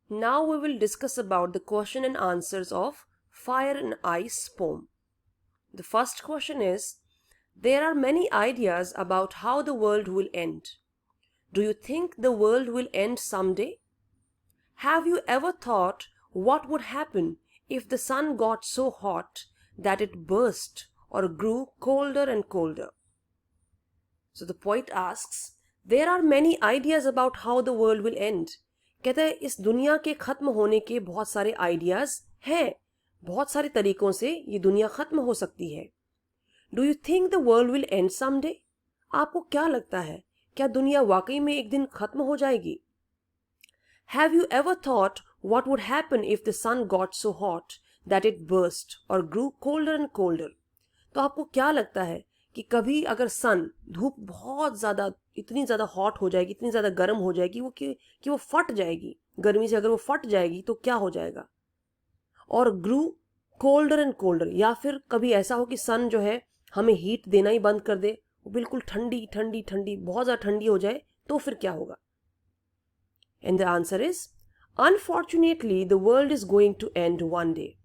Now we will discuss about the question and answers of Fire and Ice poem. The first question is, there are many ideas about how the world will end. Do you think the world will end someday? Have you ever thought what would happen if the sun got so hot that it burst or grew colder and colder? So the poet asks, there are many ideas about how the world will end. कहता है इस दुनिया के खत्म होने के बहुत सारे आइडियाज हैं, बहुत सारे तरीकों से ये दुनिया खत्म हो सकती है. Do you think the world will and someday? आपको क्या लगता है, क्या दुनिया वाकई में एक दिन खत्म हो जाएगी? Have you ever thought what would happen if the sun got so hot that it burst और ग्रू कोल्डर एंड कोल्डर? तो आपको क्या लगता है कि कभी अगर सन, धूप बहुत ज़्यादा, इतनी ज़्यादा हॉट हो जाएगी, इतनी ज़्यादा गर्म हो जाएगी वो कि वो फट जाएगी, गर्मी से अगर वो फट जाएगी तो क्या हो जाएगा? और ग्रू कोल्डर एंड कोल्डर, या फिर कभी ऐसा हो कि सन जो है हमें हीट देना ही बंद कर दे, वो बिल्कुल ठंडी ठंडी ठंडी, बहुत ज़्यादा ठंडी हो जाए, तो फिर क्या होगा? And the answer is, unfortunately the world is going to end one day.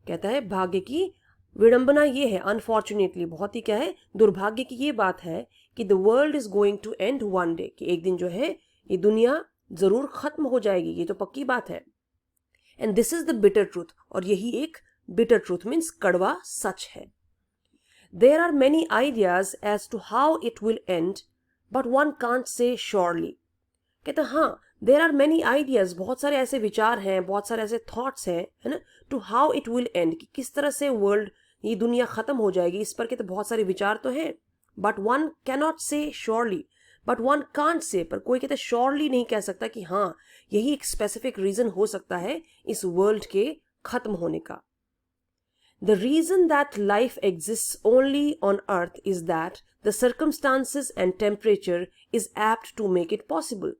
कहता है भाग्य की विडंबना ये है, अनफॉर्चुनेटली, बहुत ही क्या है, दुर्भाग्य की ये बात है कि the world is going to end one day, कि एक दिन जो है ये दुनिया जरूर खत्म हो जाएगी, ये तो पक्की बात है. And this is the bitter truth, और यही एक बिटर ट्रूथ मीन्स कड़वा सच है. There are many ideas as to how it will end but one can't say surely. कहते हैं हाँ, देर आर मेनी आइडियाज, बहुत सारे ऐसे विचार हैं, बहुत सारे ऐसे थॉट्स हैं, है ना, to how it will end, कि किस तरह से वर्ल्ड, ये दुनिया खत्म हो जाएगी, इस पर के तो बहुत सारे विचार तो हैं. But one cannot say surely, but one can't से, पर कोई कहते श्योरली नहीं कह सकता कि हाँ यही एक स्पेसिफिक रीजन हो सकता है इस वर्ल्ड के खत्म होने का. The reason that life exists only on earth is that the circumstances and temperature is apt to make it possible.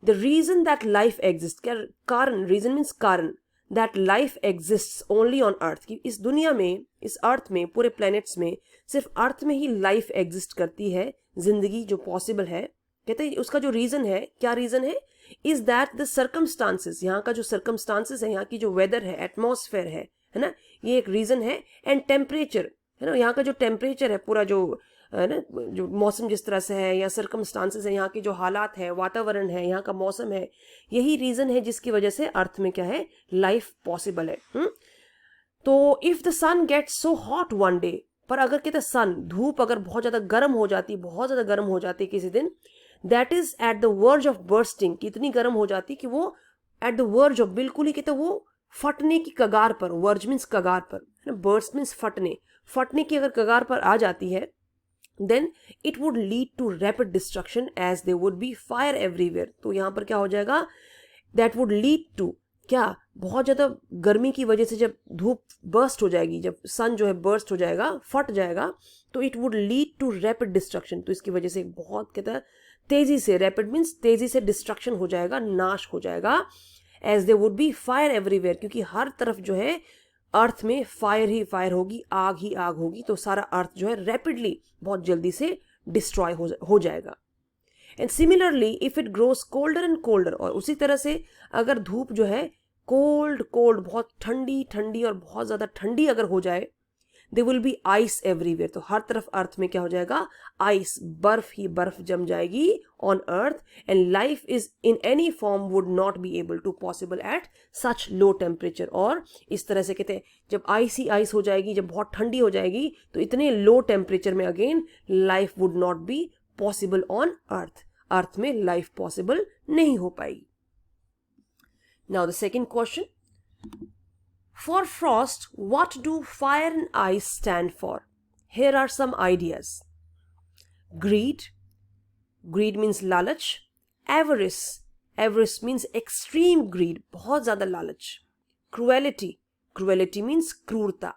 The reason that life exists, क्या कारण, reason means कारण, that life exists only on earth, कि इस दुनिया में, इस अर्थ में, पूरे प्लैनेट्स में सिर्फ अर्थ में ही लाइफ एग्जिस्ट करती है, जिंदगी जो पॉसिबल है. कहते हैं उसका जो रीजन है, क्या रीजन है, इज दैट द सर्कमस्टांसेस, यहाँ का जो सर्कमस्टांसेस है, यहाँ की जो वेदर है, एटमॉस्फेयर है ना, ये एक रीजन है. एंड टेम्परेचर, है ना, यहाँ का जो टेम्परेचर है, पूरा जो है ना, जो मौसम जिस तरह से है, या सर्कमस्टांसेस है, यहाँ के जो हालात है, वातावरण है, यहाँ का मौसम है, यही रीजन है जिसकी वजह से अर्थ में क्या है, लाइफ पॉसिबल है. तो if the sun gets so hot one day, पर अगर कहते सन, धूप अगर बहुत ज्यादा गर्म हो जाती, बहुत ज्यादा गर्म हो जाती किसी दिन, that is at the verge of bursting, कितनी गर्म हो जाती कि वो एट द वर्ज ऑफ, बिल्कुल ही कहते वो फटने की कगार पर, वर्ज मीन्स कगार पर, बर्स्ट मीन्स फटने, फटने की अगर कगार पर आ जाती है, then it would lead to rapid destruction as there would be fire everywhere. तो यहाँ पर क्या हो जाएगा, that would lead to, क्या, बहुत ज़्यादा गर्मी की वजह से जब धूप बर्स्ट हो जाएगी, जब सन जो है बर्स्ट हो जाएगा, फट जाएगा, तो it would lead to rapid destruction. तो इसकी वजह से बहुत कहता है तेज़ी से, rapid means तेज़ी से डिस्ट्रक्शन हो जाएगा, नाश हो जाएगा. as there would be fire everywhere, क्योंकि हर तरफ जो है अर्थ में फायर ही फायर होगी, आग ही आग होगी, तो सारा अर्थ जो है रैपिडली, बहुत जल्दी से डिस्ट्रॉय हो जाएगा. And similarly if it grows colder and colder, और उसी तरह से अगर धूप जो है कोल्ड कोल्ड, बहुत ठंडी ठंडी और बहुत ज़्यादा ठंडी अगर हो जाए, they will be ice everywhere, तो हर तरफ अर्थ में क्या हो जाएगा, आइस, बर्फ ही बर्फ जम जाएगी on earth. And life is in any form would not be able to possible at such low temperature. और इस तरह से कहते हैं जब आइस ही आइस हो जाएगी, जब बहुत ठंडी हो जाएगी, तो इतने लो टेम्परेचर में again life would not be possible on earth, earth में लाइफ पॉसिबल नहीं हो पाएगी. Now the second question, for frost, what do fire and ice stand for? Here are some ideas. Greed. Greed means lalach. Avarice. Avarice means extreme greed, बहुत ज़्यादा लालच. Cruelty. Cruelty means क्रूरता.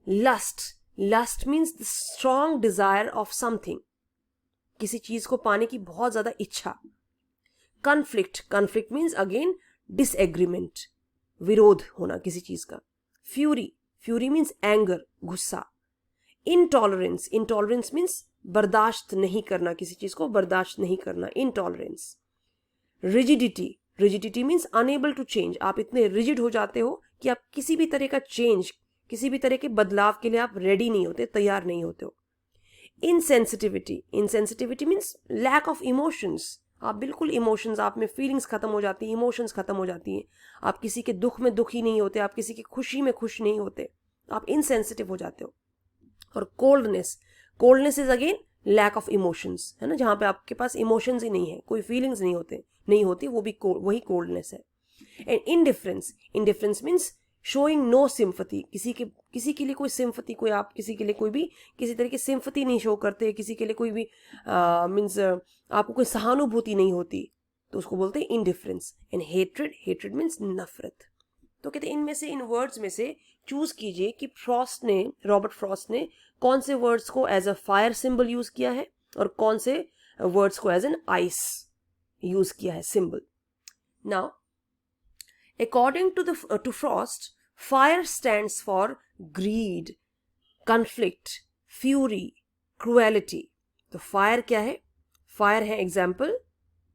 Lust. Lust means the strong desire of something. किसी चीज़ को पाने की बहुत ज़्यादा इच्छा. Conflict. Conflict means again disagreement, विरोध होना किसी चीज का. फ्यूरी. फ्यूरी मीन्स एंगर, गुस्सा. इनटॉलरेंस. इनटॉलरेंस मीन्स बर्दाश्त नहीं करना, किसी चीज को बर्दाश्त नहीं करना, intolerance. Rigidity. Rigidity means unable to change, आप इतने रिजिड हो जाते हो कि आप किसी भी तरह का चेंज, किसी भी तरह के बदलाव के लिए आप रेडी नहीं होते, तैयार नहीं होते हो. Insensitivity, insensitivity means lack of emotions, आप बिल्कुल इमोशंस, आप में फीलिंग्स खत्म हो जाती हैं, इमोशंस खत्म हो जाती हैं, आप किसी के दुख में दुखी नहीं होते, आप किसी की खुशी में खुश नहीं होते, आप इनसेंसिटिव हो जाते हो. और coldness, coldness is again lack of emotions, है ना, जहां पे आपके पास इमोशंस ही नहीं है, कोई फीलिंग्स नहीं होती, वो भी वही कोल्डनेस है. And indifference, indifference means showing no sympathy, किसी के लिए कोई सिंपथी, कोई आप किसी के लिए कोई भी किसी तरह की सिंपथी नहीं शो करते, किसी के लिए कोई भी मीन्स आपको कोई सहानुभूति नहीं होती, तो उसको बोलते हैं indifference. And hatred, hatred means नफरत. तो कहते हैं इनमें से, इन वर्ड्स में से चूज कीजिए कि रॉबर्ट फ्रॉस्ट ने कौन से वर्ड्स को as a fire symbol use किया है और कौन से वर्ड्स को एज एन आइस यूज किया है symbol. Now according to Frost, fire stands for greed, conflict, fury, cruelty. तो फायर क्या है? फायर है एग्जाम्पल,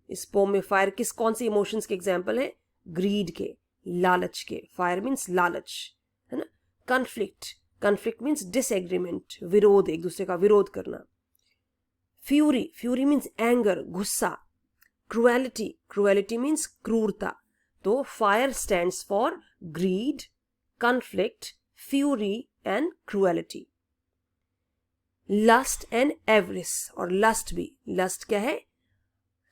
इस पोम में फायर कौन से इमोशंस के एग्जाम्पल है? ग्रीड के, लालच के. फायर मीन्स लालच, है ना. कन्फ्लिक्ट, कन्फ्लिक्ट मीन्स डिसएग्रीमेंट, विरोध, एक दूसरे का विरोध करना. फ्यूरी, फ्यूरी मीन्स एंगर, गुस्सा. क्रुएलिटी, क्रुएलिटी मीन्स क्रूरता. तो fire stands for greed, conflict, fury and cruelty. Lust and avarice, और लस्ट भी, लस्ट क्या है?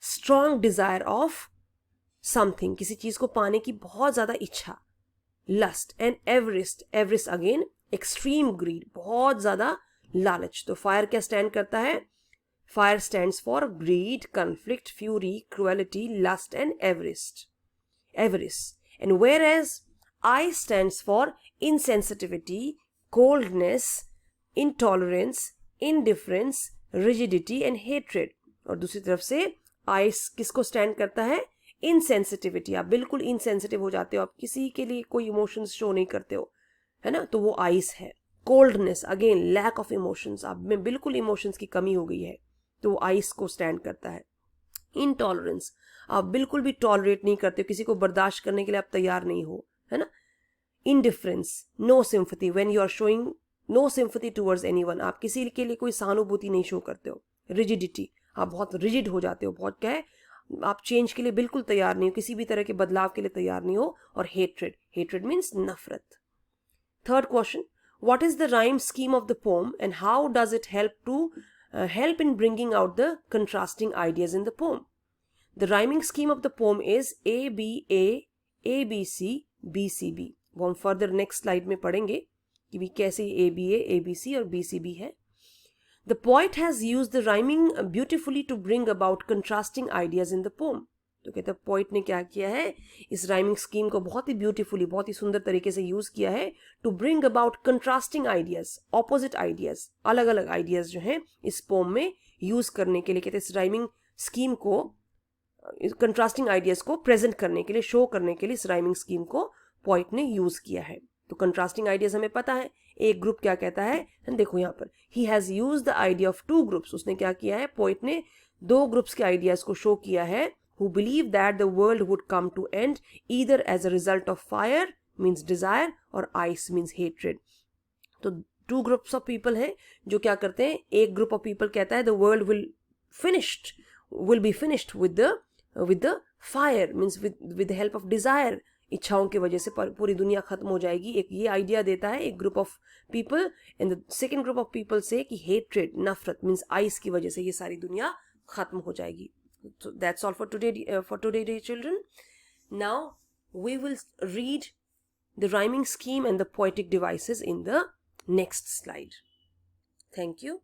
स्ट्रॉन्ग डिजायर ऑफ समथिंग, किसी चीज को पाने की बहुत ज्यादा इच्छा. Lust and avarice, avarice again extreme greed, बहुत ज्यादा लालच. तो फायर क्या स्टैंड करता है? Fire stands for greed, conflict, fury, cruelty, lust and avarice. Avarice. And whereas I stands for insensitivity, coldness, intolerance, indifference, rigidity and hatred. और दूसरी तरफ से I किसको स्टैंड करता है? Insensitivity. आप बिल्कुल insensitive हो जाते हो, आप किसी के लिए कोई इमोशंस शो नहीं करते हो, है ना, तो वो आइस है. Coldness again lack of emotions, आप में बिल्कुल इमोशंस की कमी हो गई है, तो वो आइस को स्टैंड करता है. इनटॉलरेंस, आप बिल्कुल भी टॉलरेट नहीं करते हो, किसी को बर्दाश्त करने के लिए आप तैयार नहीं हो, है ना. Indifference, no sympathy, when you are showing no sympathy towards anyone, आप किसी के लिए कोई सहानुभूति नहीं शो करते हो. रिजिडिटी, आप बहुत रिजिड हो जाते हो, बहुत क्या है, आप चेंज के लिए बिल्कुल तैयार नहीं हो, किसी भी तरह के बदलाव के लिए तैयार नहीं हो. और हेट्रेड, हेट्रेड मीन्स नफरत. Third question, what is the rhyme scheme of the pome and how does it help in bringing out the contrasting ideas in the poem? The rhyming scheme of the poem is ABA, ABC, BCB. वो हम further next slide में पढ़ेंगे कि भी कैसे ABA, ABC और BCB है. The poet has used the rhyming beautifully to bring about contrasting ideas in the poem. तो कहते हैं पोइट ने क्या किया है, इस राइमिंग स्कीम को बहुत ही ब्यूटीफुली, बहुत ही सुंदर तरीके से यूज किया है to bring about contrasting ideas, opposite ideas, अलग अलग आइडियाज जो हैं इस पोम में यूज करने के लिए. कहते हैं इस राइमिंग स्कीम को, कंट्रास्टिंग आइडियाज को प्रेजेंट करने के लिए, शो करने के लिए इस राइमिंग स्कीम को पोइट ने यूज किया है. तो कंट्रास्टिंग आइडियाज हमें पता है, एक ग्रुप क्या कहता है, देखो यहाँ पर he has use the idea of two groups. उसने क्या किया है, पोइट ने दो ग्रुप्स के आइडियाज को शो किया है, who believe that the world would come to end either as a result of fire means desire or ice means hatred. तो two groups of people हैं जो क्या करते हैं, एक group of people कहता है the world will be finished with the fire means with the help of desire, इच्छाओं की वजह से पूरी दुनिया खत्म हो जाएगी. एक ये आइडिया देता है एक group of people, and the second group of people से कि हेट्रेड, नफरत मीन्स आइस की वजह से ये सारी दुनिया खत्म हो जाएगी. So that's all for today, dear children. Now we will read the rhyming scheme and the poetic devices in the next slide. Thank you.